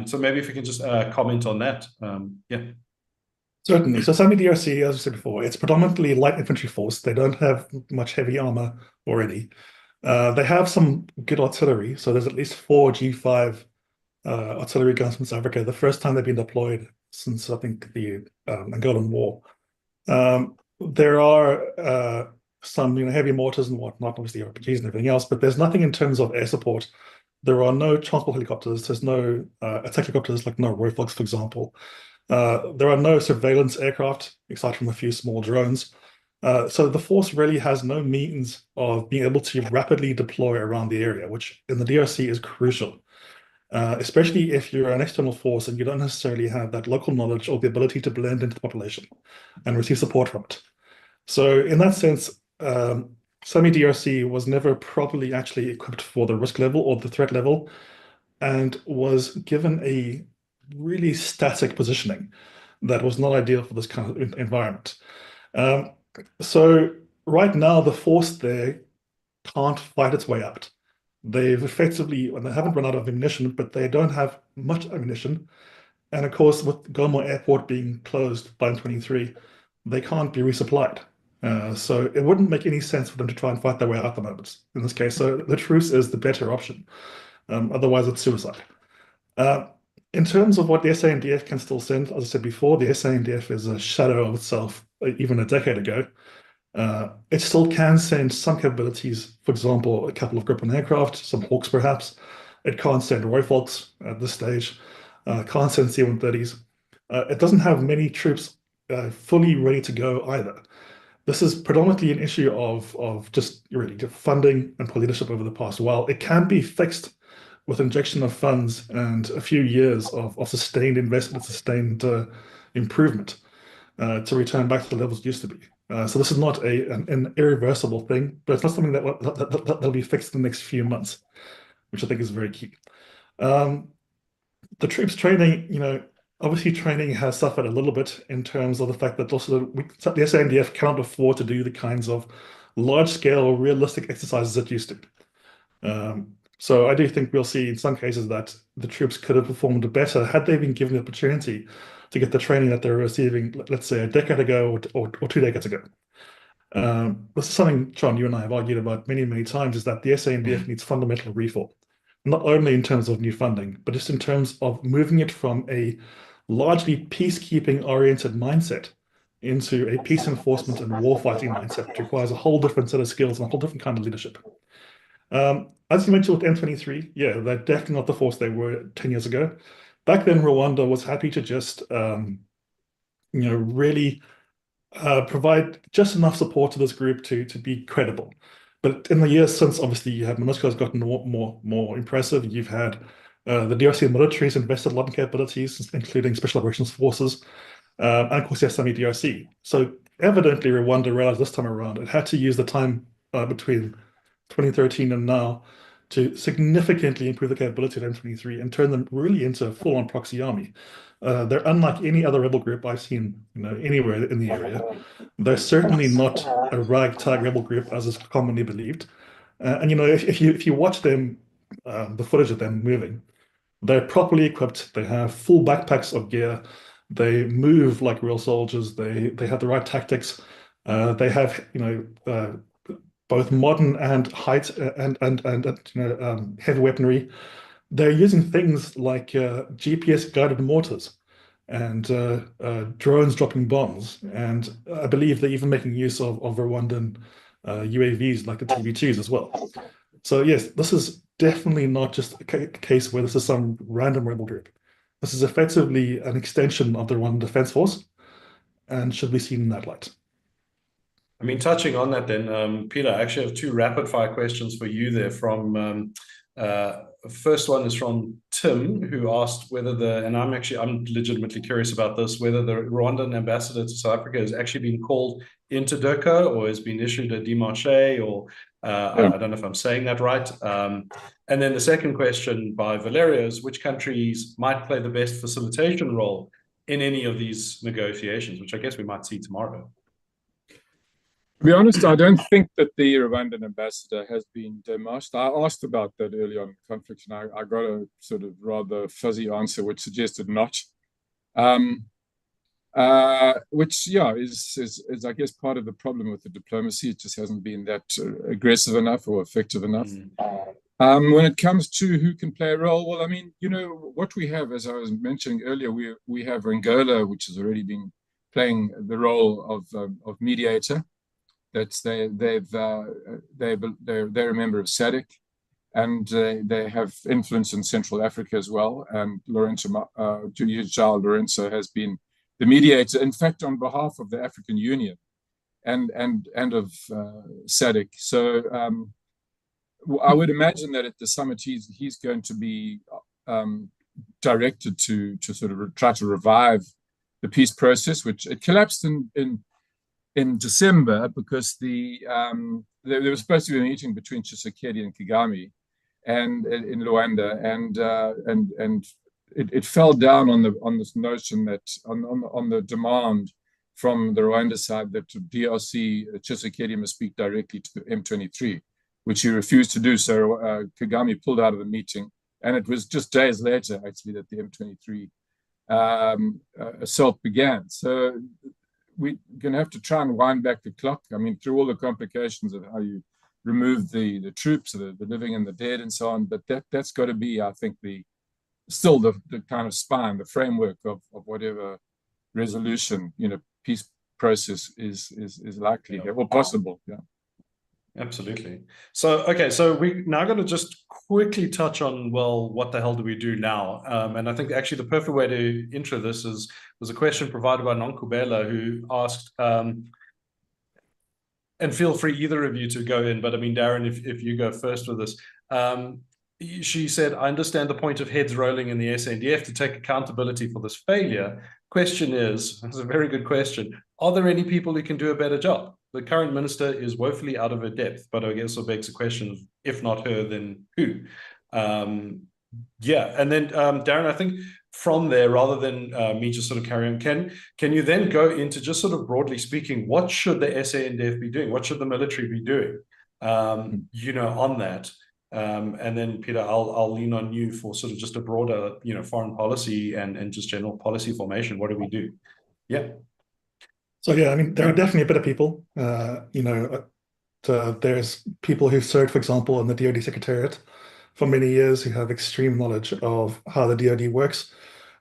So maybe if you can just comment on that. Yeah. Certainly. So SAMI DRC, as I said before, it's predominantly light infantry force. They don't have much heavy armor already. They have some good artillery. So there's at least 4 G5 artillery guns from South Africa, the first time they've been deployed since, I think, the Angolan War. There are some heavy mortars and whatnot, obviously RPGs and everything else, but there's nothing in terms of air support. There are no transport helicopters. There's no attack helicopters, like no Roflux, for example. There are no surveillance aircraft, aside from a few small drones. So the force really has no means of being able to rapidly deploy around the area, which in the DRC is crucial. Especially if you're an external force and you don't necessarily have that local knowledge or the ability to blend into the population and receive support from it. So in that sense, SAMI DRC was never properly actually equipped for the risk level or the threat level, and was given a really static positioning that was not ideal for this kind of environment. So right now, the force there can't fight its way out. They've effectively, and they haven't run out of ammunition, but they don't have much ammunition. And of course, with Goma airport being closed by M23, they can't be resupplied. So it wouldn't make any sense for them to try and fight their way out at the moment in this case. So the truce is the better option. Otherwise, it's suicide. In terms of what the SANDF can still send, as I said before, the SANDF is a shadow of itself even a decade ago. It still can send some capabilities, for example, a couple of Gripen aircraft, some Hawks perhaps. It can't send Rifles at this stage, can't send C-130s. It doesn't have many troops fully ready to go either. This is predominantly an issue of just really funding and poor leadership over the past while. It can be fixed with injection of funds and a few years of sustained investment, sustained improvement to return back to the levels it used to be. So this is not an irreversible thing, but it's not something that'll be fixed in the next few months, which I think is very key. The troops training, obviously training has suffered a little bit in terms of the fact that also the SANDF cannot afford to do the kinds of large-scale, realistic exercises it used to. So I do think we'll see in some cases that the troops could have performed better had they been given the opportunity to get the training that they're receiving, let's say, a decade ago or 2 decades ago. This is something, John, you and I have argued about many, many times, is that the SANDF needs fundamental reform, not only in terms of new funding, but just in terms of moving it from a largely peacekeeping-oriented mindset into a peace enforcement and war-fighting mindset, which requires a whole different set of skills and a whole different kind of leadership. As you mentioned with M23, yeah, they're definitely not the force they were 10 years ago. Back then, Rwanda was happy to just, really provide just enough support to this group to be credible. But in the years since, obviously, you have MONUSCO has gotten more impressive. You've had the DRC military has invested a lot in capabilities, including special operations forces, and of course, yes, SAMI DRC. So evidently, Rwanda realized this time around it had to use the time between 2013 and now to significantly improve the capability of M23 and turn them really into a full-on proxy army. They're unlike any other rebel group I've seen, anywhere in the area. They're certainly not a ragtag rebel group as is commonly believed. And if you watch them, the footage of them moving, they're properly equipped. They have full backpacks of gear. They move like real soldiers. They have the right tactics. They have both modern and height and heavy weaponry. they're using things like GPS-guided mortars and drones dropping bombs. And I believe they're even making use of Rwandan UAVs like the TB2s as well. So yes, this is definitely not just a case where this is some random rebel group. This is effectively an extension of the Rwandan Defense Force and should be seen in that light. I mean, touching on that then, Peter, I actually have two rapid fire questions for you there from first one is from Tim, who asked whether and I'm legitimately curious about this, whether the Rwandan ambassador to South Africa has actually been called into DRC or has been issued a démarche, or I don't know if I'm saying that right. And then the second question by Valerio is which countries might play the best facilitation role in any of these negotiations, which I guess we might see tomorrow. To be honest, I don't think that the Rwandan ambassador has been démarched. I asked about that early on in the conflict, and I got a sort of rather fuzzy answer, which suggested not. Which, yeah, is I guess part of the problem with the diplomacy. It just hasn't been that aggressive enough or effective enough. When it comes to who can play a role, well, I mean, you know, what we have, as I was mentioning earlier, we have Angola, which has already been playing the role of mediator. They're a member of SADC, and they have influence in Central Africa as well. And João Lourenço has been the mediator, in fact, on behalf of the African Union and of SADC. So I would imagine that at the summit he's going to be directed to sort of try to revive the peace process, which it collapsed in December because there was supposed to be a meeting between Tshisekedi and Kagame, and in Luanda, and it fell down on this notion that on the demand from the Rwanda side that DRC Tshisekedi must speak directly to M23, which he refused to do. So Kagame pulled out of the meeting, and it was just days later actually that the M23 assault began. So we're going to have to try and wind back the clock. I mean, through all the complications of how you remove the troops, the living and the dead and so on. But that's got to be, I think, still the kind of spine, the framework of whatever resolution, peace process is likely here or possible. Yeah. Absolutely. So, okay, so we're now going to just quickly touch on, well, what the hell do we do now? And I think actually the perfect way to intro this was a question provided by Nonkubela, who asked, and feel free either of you to go in, but I mean, Darren, if you go first with this. She said, I understand the point of heads rolling in the SANDF to take accountability for this failure. Question is, that's a very good question, are there any people who can do a better job? The current minister is woefully out of her depth, but I guess it begs the question of, if not her, then who? Yeah, and then Darren, I think from there, rather than me just sort of carry on, can you then go into just sort of broadly speaking, what should the SANDF be doing? What should the military be doing, on that? And then, Peter, I'll lean on you for sort of just a broader, foreign policy and just general policy formation. What do we do? Yeah. So, yeah, I mean, there are definitely better people. There's people who've served, for example, in the DoD Secretariat for many years, who have extreme knowledge of how the DoD works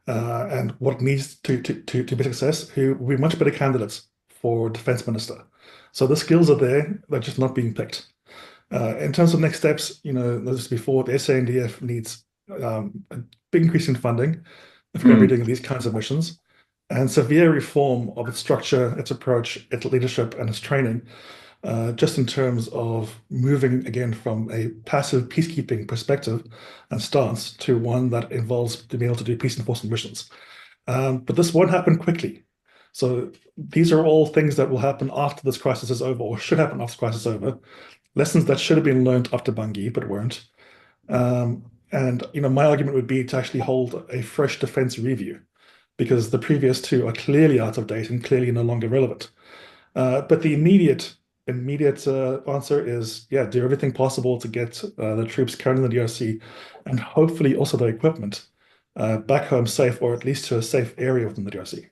and what needs to be success, who will be much better candidates for defense minister. So the skills are there, they're just not being picked. In terms of next steps, as before, the SANDF needs a big increase in funding if we're going to be doing these kinds of missions, and severe reform of its structure, its approach, its leadership, and its training, just in terms of moving again from a passive peacekeeping perspective and stance to one that involves being able to do peace enforcement missions. But this won't happen quickly. So these are all things that will happen after this crisis is over, or should happen after this crisis is over. Lessons that should have been learned after Bangui, but weren't. And my argument would be to actually hold a fresh defense review, because the previous two are clearly out of date and clearly no longer relevant. But the immediate answer is, yeah, do everything possible to get the troops currently in the DRC and hopefully also their equipment back home safe, or at least to a safe area within the DRC.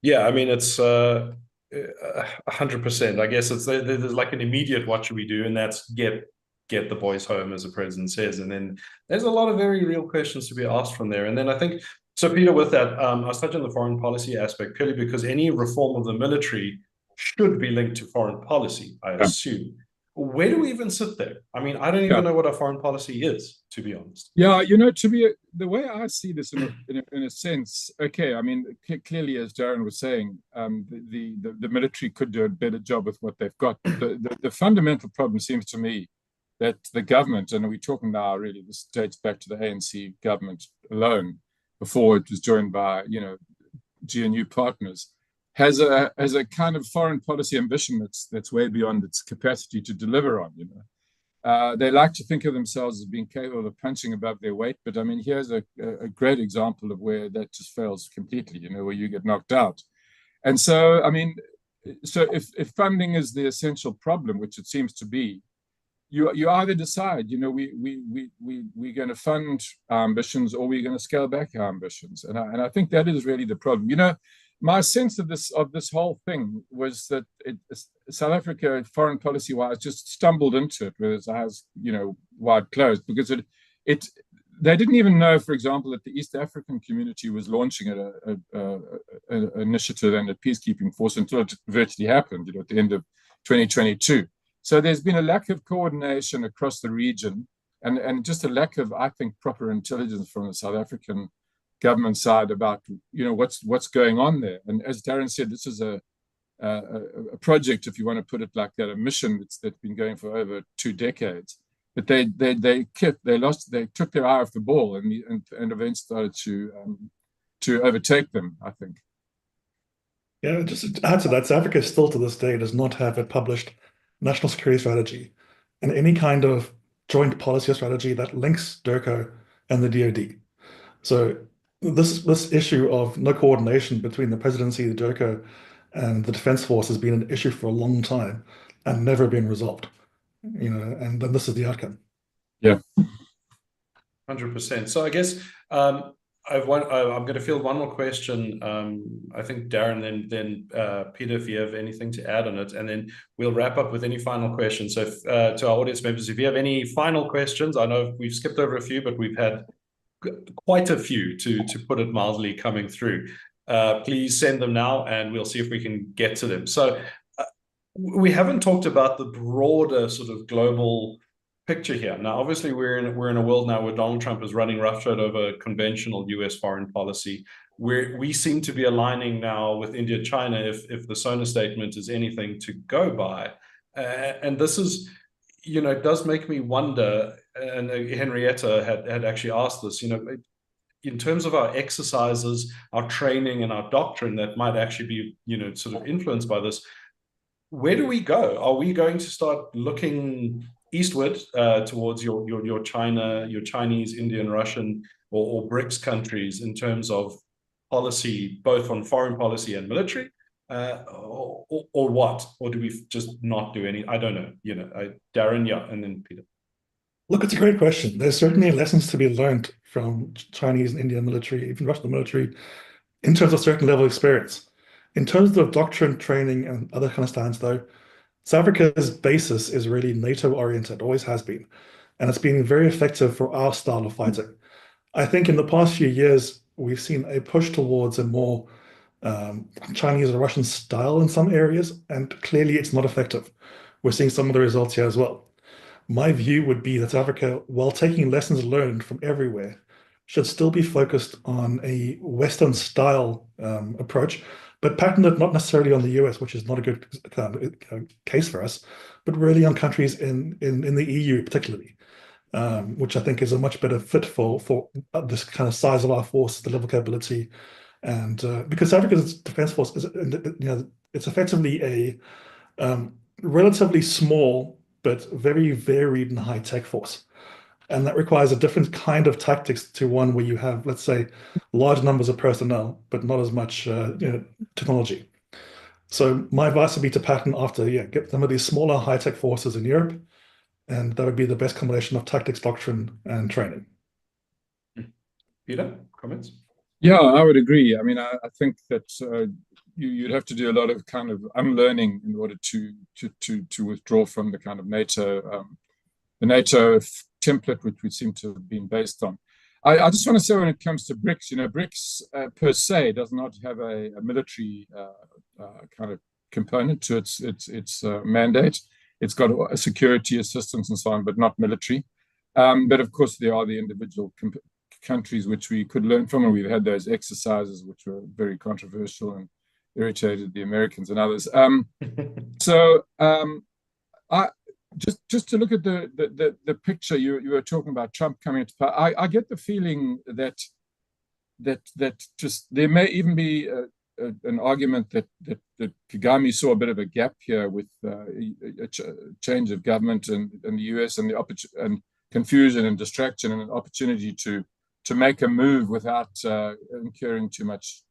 Yeah, I mean, it's 100%. I guess there's like an immediate what should we do, and that's get get the boys home, as the president says. And then there's a lot of very real questions to be asked from there. And then I think, so Peter, with that, I was touching on the foreign policy aspect purely because any reform of the military should be linked to foreign policy, I assume. Where do we even sit there? I mean, I don't even know what our foreign policy is, to be honest. Yeah, the way I see this in a sense, okay, I mean, clearly, as Darren was saying, the military could do a better job with what they've got. The fundamental problem seems to me that the government, and we're talking now really, this dates back to the ANC government alone, before it was joined by, GNU partners, has a kind of foreign policy ambition that's way beyond its capacity to deliver on. They like to think of themselves as being capable of punching above their weight, but I mean, here's a great example of where that just fails completely. Where you get knocked out. And so, I mean, if funding is the essential problem, which it seems to be, you either decide, we're going to fund our ambitions, or we're going to scale back our ambitions, and I think that is really the problem. My sense of this whole thing was that South Africa, foreign policy wise, just stumbled into it with its eyes, wide closed, because they didn't even know, for example, that the East African community was launching an initiative and a peacekeeping force until it virtually happened, at the end of 2022. So there's been a lack of coordination across the region, and just a lack of, I think, proper intelligence from the South African government side about what's going on there. And as Darren said, this is a project, if you want to put it like that, a mission that's been going for over 2 decades. But they took their eye off the ball, and events started to overtake them, I think. Yeah, just to add to that, South Africa still to this day does not have a published national security strategy and any kind of joint policy or strategy that links DIRCO and the DoD. So this issue of no coordination between the presidency, the DIRCO, and the Defense Force has been an issue for a long time and never been resolved. And then this is the outcome. Yeah, 100%. So I guess I'm going to field one more question. I think Darren, then Peter, if you have anything to add on it, and then we'll wrap up with any final questions. So to our audience members, if you have any final questions, I know we've skipped over a few, but we've had quite a few, to put it mildly, coming through. Please send them now, and we'll see if we can get to them. So we haven't talked about the broader sort of global picture here. Now, obviously, we're in a world now where Donald Trump is running roughshod over conventional US foreign policy, where we seem to be aligning now with India, China, if the SONA statement is anything to go by. And this is, it does make me wonder, and Henrietta had actually asked this, in terms of our exercises, our training, and our doctrine that might actually be, sort of influenced by this. Where do we go? Are we going to start looking eastward towards your China, your Chinese, Indian, Russian, or BRICS countries in terms of policy, both on foreign policy and military, or what? Or do we just not do any? I don't know. Darren, yeah, and then Peter. Look, it's a great question. There's certainly lessons to be learned from Chinese and Indian military, even Russian military, in terms of certain level of experience. In terms of doctrine, training, and other kind of stands, though, South Africa's basis is really NATO-oriented, always has been, and it's been very effective for our style of fighting. I think in the past few years, we've seen a push towards a more Chinese or Russian style in some areas, and clearly it's not effective. We're seeing some of the results here as well. My view would be that South Africa, while taking lessons learned from everywhere, should still be focused on a Western style approach, but pattern it not necessarily on the US, which is not a good case for us, but really on countries in the EU particularly, which I think is a much better fit for this kind of size of our force, the level of capability, and because South Africa's defense force is, it's effectively a relatively small but very varied and high-tech force. And that requires a different kind of tactics to one where you have, let's say, large numbers of personnel, but not as much technology. So my advice would be to pattern after, get some of these smaller high-tech forces in Europe, and that would be the best combination of tactics, doctrine, and training. Peter, comments? Yeah, I would agree. I mean, I think that you'd have to do a lot of kind of unlearning in order to withdraw from the kind of NATO NATO template, which we seem to have been based on. I just want to say, when it comes to BRICS, BRICS per se does not have a military kind of component to its mandate. It's got a security assistance and so on, but not military. But of course, there are the individual countries which we could learn from, and we've had those exercises which were very controversial and irritated the Americans and others. Just to look at the picture, you were talking about Trump coming into power. I get the feeling that just there may even be an argument that Kagame saw a bit of a gap here with a change of government in the US and and confusion and distraction, and an opportunity to make a move without incurring too much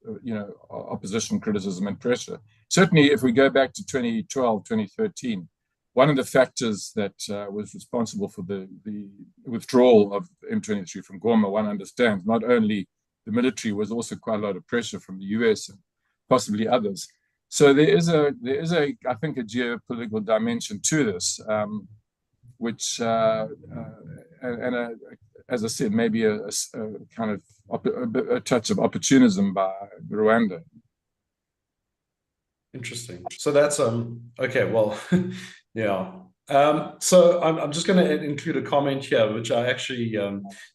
opposition, criticism, and pressure. Certainly, if we go back to 2012, 2013, one of the factors that was responsible for the withdrawal of M23 from Goma, one understands, not only the military, was also quite a lot of pressure from the US and possibly others. So there is a I think, a geopolitical dimension to this, which as I said, maybe a kind of a touch of opportunism by Rwanda. Interesting. So that's okay. Well, yeah. So I'm just going to include a comment here, which I actually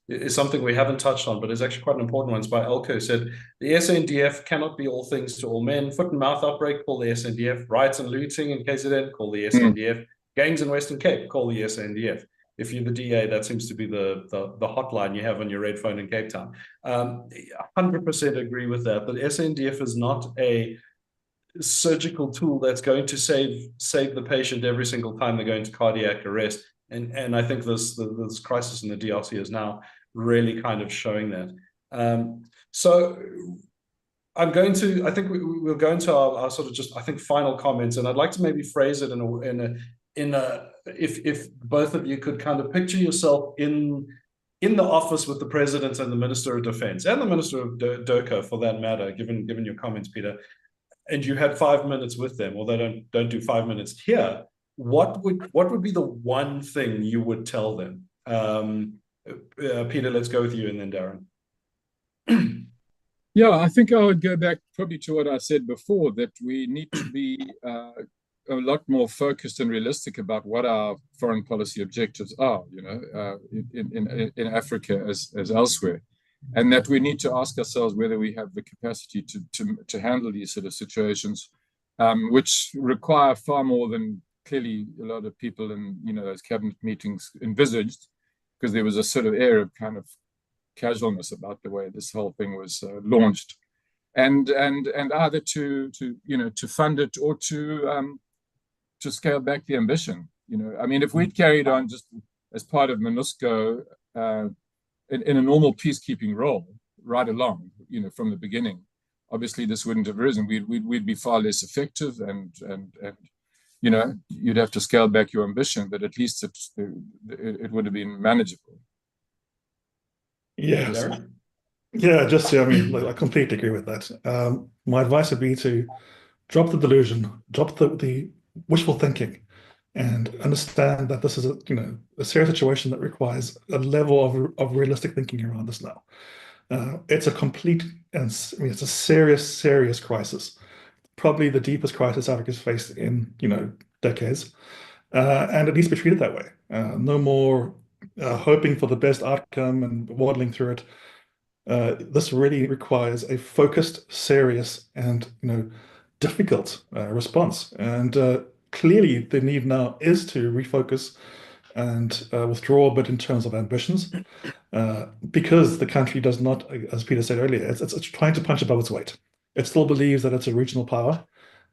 is something we haven't touched on, but is actually quite an important one. It's by Elko. Said the SANDF cannot be all things to all men. Foot and mouth outbreak, call the SANDF. Riots and looting in KZN, call the SANDF. Gangs in Western Cape, call the SANDF. If you're the DA, that seems to be the hotline you have on your red phone in Cape Town. 100% agree with that. But SANDF is not a surgical tool that's going to save the patient every single time they go into cardiac arrest. And I think this crisis in the DRC is now really kind of showing that. So I think we'll go into our sort of just, I think, final comments, and I'd like to maybe phrase it if both of you could kind of picture yourself in the office with the president and the Minister of Defense and the Minister of DERCO, for that matter, given your comments, Peter, and you had 5 minutes with them, or they don't do 5 minutes here, what would be the one thing you would tell them? Peter, let's go with you, and then Darren. Yeah, I think I would go back probably to what I said before, that we need to be a lot more focused and realistic about what our foreign policy objectives are, in Africa as elsewhere, and that we need to ask ourselves whether we have the capacity to handle these sort of situations, which require far more than clearly a lot of people in those cabinet meetings envisaged, because there was a sort of air of kind of casualness about the way this whole thing was launched, and either to fund it or to scale back the ambition. I mean, if we'd carried on just as part of MONUSCO in a normal peacekeeping role right along, from the beginning, obviously this wouldn't have arisen. We'd be far less effective, and you'd have to scale back your ambition, but at least it would have been manageable. Yes. Yeah, I completely agree with that. My advice would be to drop the delusion, drop the wishful thinking, and understand that this is a serious situation that requires a level of realistic thinking around this now. It's a complete, and it's a serious crisis, probably the deepest crisis Africa's faced in decades, and it needs to be treated that way. No more hoping for the best outcome and waddling through it. This really requires a focused, serious, and difficult response. And clearly, the need now is to refocus and withdraw a bit in terms of ambitions, because the country does not, as Peter said earlier, it's trying to punch above its weight. It still believes that it's a regional power,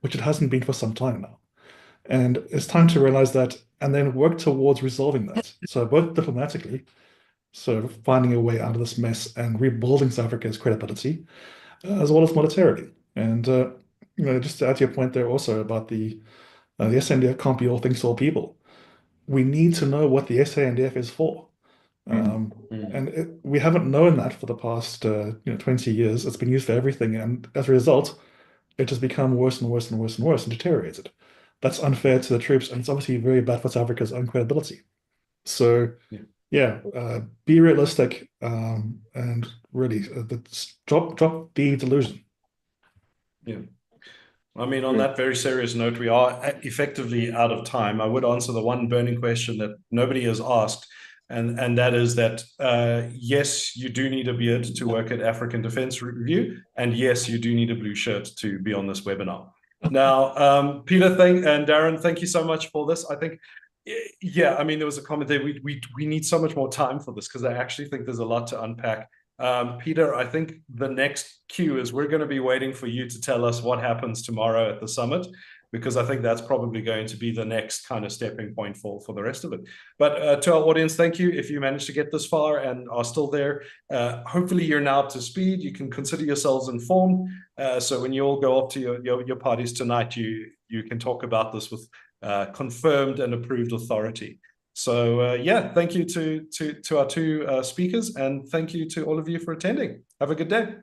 which it hasn't been for some time now. And it's time to realize that, and then work towards resolving that. So both diplomatically, so finding a way out of this mess and rebuilding South Africa's credibility, as well as monetarily. And just to add to your point there also about the SANDF can't be all things to all people. We need to know what the SANDF is for. And we haven't known that for the past 20 years. It's been used for everything, and as a result, it has become worse and worse and worse and worse and deteriorated. That's unfair to the troops, and it's obviously very bad for South Africa's own credibility. So be realistic, and really drop the delusion. Yeah. I mean, on that very serious note, we are effectively out of time. I would answer the one burning question that nobody has asked, and that is that, yes, you do need a beard to work at African Defense Review, and yes, you do need a blue shirt to be on this webinar. Now, Peter and Darren, thank you so much for this. I think, yeah, I mean, there was a comment there. We need so much more time for this because I actually think there's a lot to unpack. Peter, I think the next cue is we're going to be waiting for you to tell us what happens tomorrow at the summit, because I think that's probably going to be the next kind of stepping point for the rest of it. But to our audience, thank you. If you managed to get this far and are still there, hopefully you're now up to speed. You can consider yourselves informed. So when you all go off to your parties tonight, you can talk about this with confirmed and approved authority. So yeah, thank you to our two speakers, and thank you to all of you for attending. Have a good day.